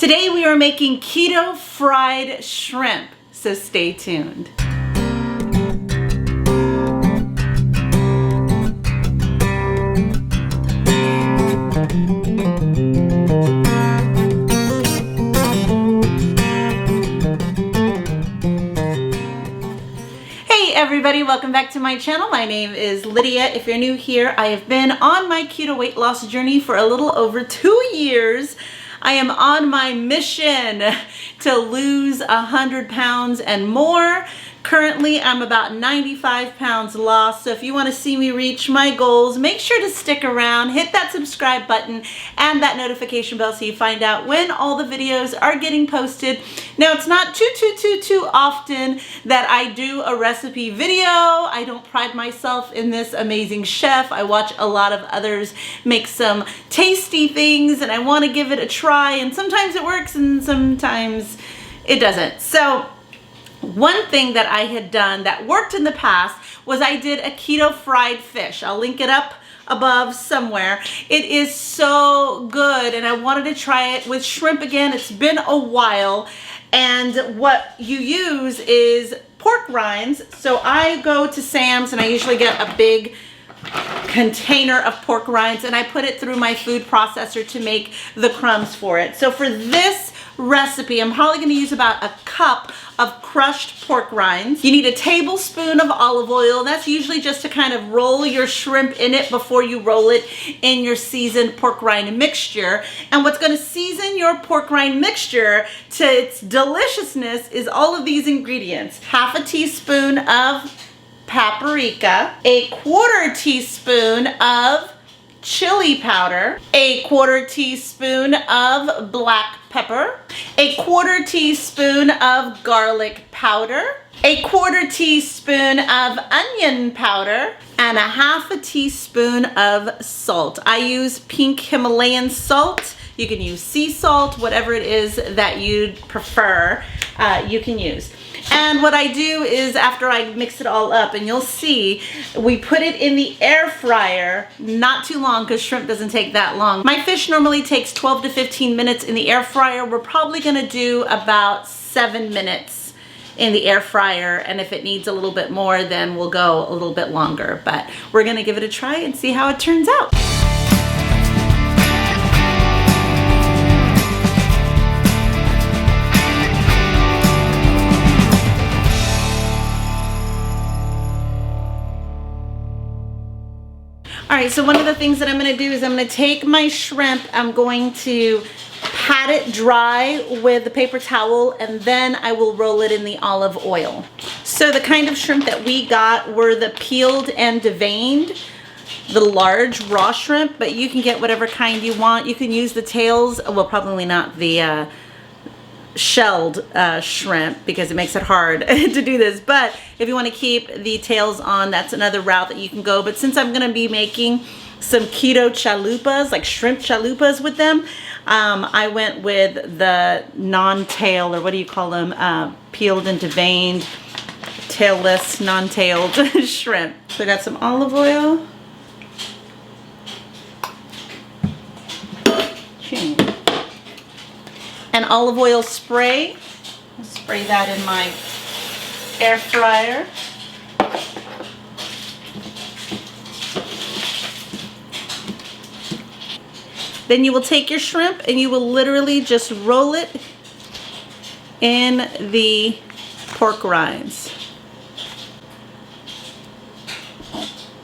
Today we are making keto fried shrimp, so stay tuned. Hey everybody, welcome back to my channel. My name is Lydia. If you're new here, I have been on my keto weight loss journey for a little over 2 years. I am on my mission to lose 100 pounds and more. Currently, I'm about 95 pounds lost, so if you want to see me reach my goals, make sure to stick around, hit that subscribe button and that notification bell so you find out when all the videos are getting posted. Now, it's not too often that I do a recipe video. I don't pride myself in this amazing chef. I watch a lot of others make some tasty things and I want to give it a try, and sometimes it works and sometimes it doesn't. So one thing that I had done that worked in the past was I did a keto fried fish. I'll link it up above somewhere. It is so good and I wanted to try it with shrimp again. It's been a while, and what you use is pork rinds. So I go to Sam's and I usually get a big container of pork rinds and I put it through my food processor to make the crumbs for it. So for this recipe, I'm probably going to use about a cup of crushed pork rinds. You need a tablespoon of olive oil. That's usually just to kind of roll your shrimp in it before you roll it in your seasoned pork rind mixture. And what's going to season your pork rind mixture to its deliciousness is all of these ingredients. Half a teaspoon of paprika, a 1/4 teaspoon of chili powder, a 1/4 teaspoon of black pepper, a 1/4 teaspoon of garlic powder, a 1/4 teaspoon of onion powder, and a 1/2 teaspoon of salt. I use pink Himalayan salt. You can use sea salt, whatever it is that you'd prefer, you can use. And what I do is after I mix it all up, and you'll see, we put it in the air fryer, not too long because shrimp doesn't take that long. My fish normally takes 12 to 15 minutes in the air fryer. We're probably gonna do about 7 minutes in the air fryer, and if it needs a little bit more, then we'll go a little bit longer. But we're gonna give it a try and see how it turns out. All right, so one of the things that I'm gonna do is I'm gonna take my shrimp, I'm going to pat it dry with a paper towel, and then I will roll it in the olive oil. So the kind of shrimp that we got were the peeled and deveined, the large raw shrimp, but you can get whatever kind you want. You can use the tails, well, probably not the shelled shrimp because it makes it hard to do this, but if you want to keep the tails on, that's another route that you can go. But since I'm going to be making some keto chalupas, like shrimp chalupas with them, I went with the non-tail, or what do you call them, peeled and deveined, tailless, non-tailed shrimp. So I got some olive oil. And olive oil spray. I'll spray that in my air fryer. Then you will take your shrimp and you will literally just roll it in the pork rinds.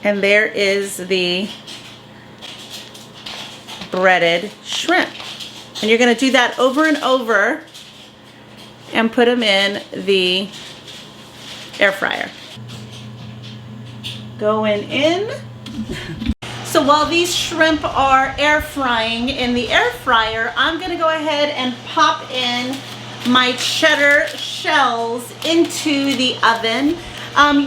And there is the breaded shrimp. And you're going to do that over and over and put them in the air fryer. Going in. So while these shrimp are air frying in the air fryer, I'm going to go ahead and pop in my cheddar shells into the oven.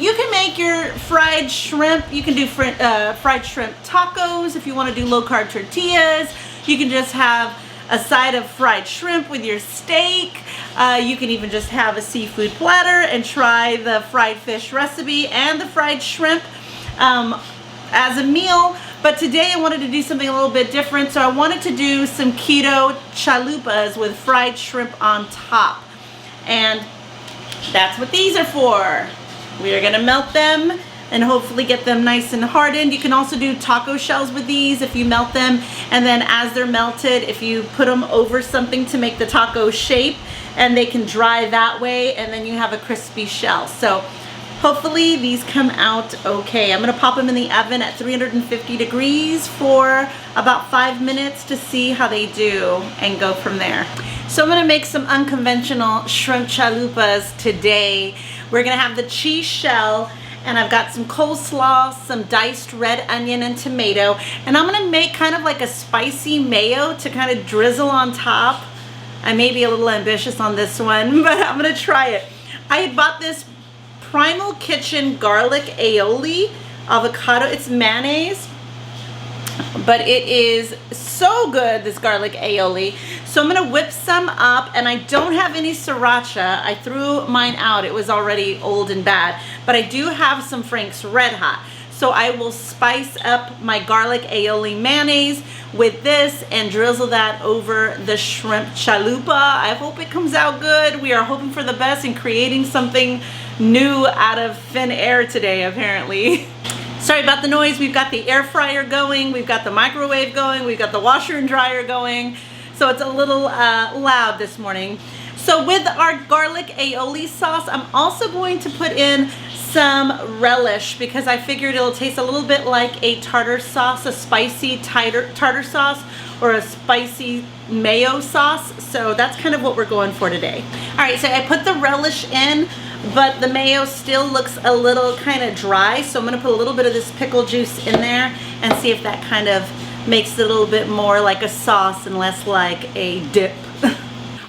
You can make your fried shrimp. You can do fried shrimp tacos if you want to do low carb tortillas. You can just have a side of fried shrimp with your steak. You can even just have a seafood platter and try the fried fish recipe and the fried shrimp as a meal. But today I wanted to do something a little bit different, so I wanted to do some keto chalupas with fried shrimp on top. And that's what these are for. We are gonna melt them and hopefully get them nice and hardened. You can also do taco shells with these if you melt them, and then as they're melted, if you put them over something to make the taco shape, and they can dry that way, and then you have a crispy shell. So hopefully these come out okay. I'm gonna pop them in the oven at 350 degrees for about 5 minutes to see how they do and go from there. So I'm gonna make some unconventional shrimp chalupas today. We're gonna have the cheese shell, and I've got some coleslaw, some diced red onion and tomato, and I'm gonna make kind of like a spicy mayo to kind of drizzle on top. I may be a little ambitious on this one, but I'm gonna try it. I had bought this Primal Kitchen garlic aioli avocado. It's mayonnaise, but it is so good, this garlic aioli. So I'm gonna whip some up, and I don't have any sriracha. I threw mine out, it was already old and bad, but I do have some Frank's Red Hot. So I will spice up my garlic aioli mayonnaise with this and drizzle that over the shrimp chalupa. I hope it comes out good. We are hoping for the best and creating something new out of thin air today, apparently. Sorry about the noise. We've got the air fryer going, we've got the microwave going, we've got the washer and dryer going, so it's a little loud this morning. So with our garlic aioli sauce, I'm also going to put in some relish because I figured it'll taste a little bit like a tartar sauce, a spicy tartar sauce, or a spicy mayo sauce. So that's kind of what we're going for today. All right, so I put the relish in, but the mayo still looks a little kind of dry, so I'm gonna put a little bit of this pickle juice in there and see if that kind of makes it a little bit more like a sauce and less like a dip.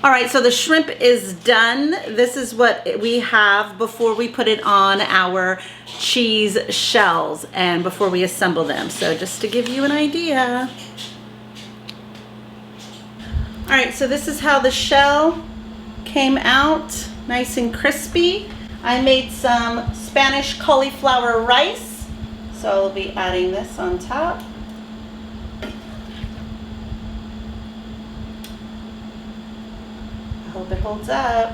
All right, so the shrimp is done. This is what we have before we put it on our cheese shells and before we assemble them. So just to give you an idea. All right, so this is how the shell came out, nice and crispy. I made some Spanish cauliflower rice, so I'll be adding this on top. Hope it holds up.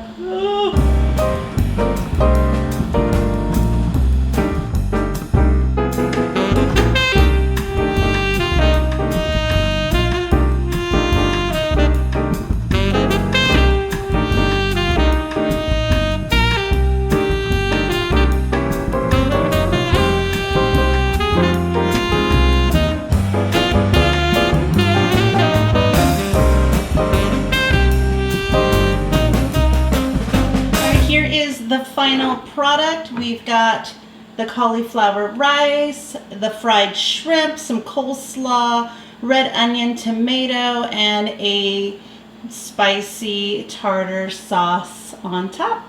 The final product, we've got the cauliflower rice, the fried shrimp, some coleslaw, red onion, tomato, and a spicy tartar sauce on top.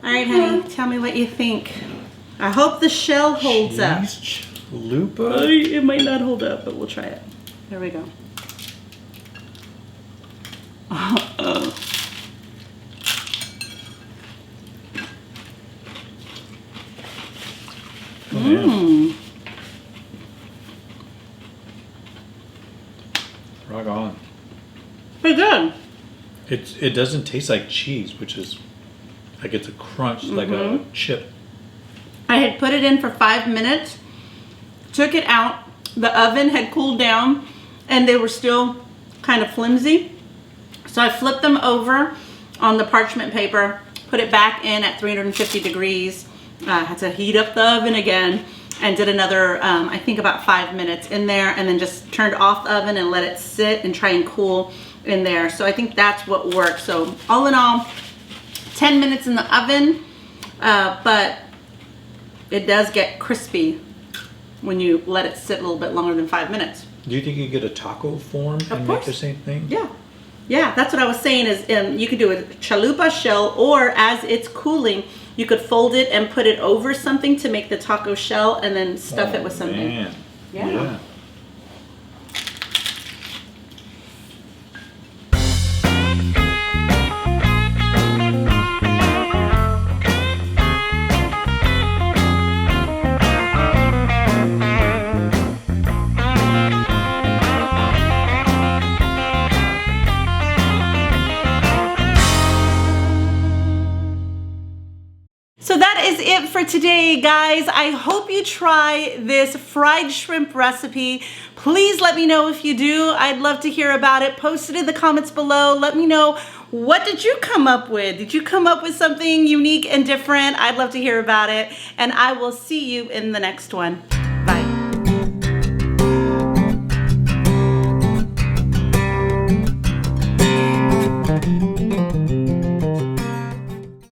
All right, honey, tell me what you think. I hope the shell holds up. Chalupa? It might not hold up, but we'll try it. There we go. Mmm. Rock on. Pretty good. It doesn't taste like cheese, which is like it's a crunch, like a chip. I had put it in for 5 minutes, took it out, the oven had cooled down, and they were still kind of flimsy. So I flipped them over on the parchment paper, put it back in at 350 degrees, had to heat up the oven again, and did another, I think about 5 minutes in there, and then just turned off the oven and let it sit and try and cool in there. So I think that's what worked. So all in all, 10 minutes in the oven, but it does get crispy when you let it sit a little bit longer than 5 minutes. Do you think you get a taco form and make the same thing? Yeah. Yeah, that's what I was saying is you could do a chalupa shell, or as it's cooling, you could fold it and put it over something to make the taco shell and then stuff it with something. Man. Yeah. it for today, guys. I hope you try this fried shrimp recipe. Please let me know if you do. I'd love to hear about it. Post it in the comments below. Let me know, what did you come up with? Did you come up with something unique and different? I'd love to hear about it. And I will see you in the next one.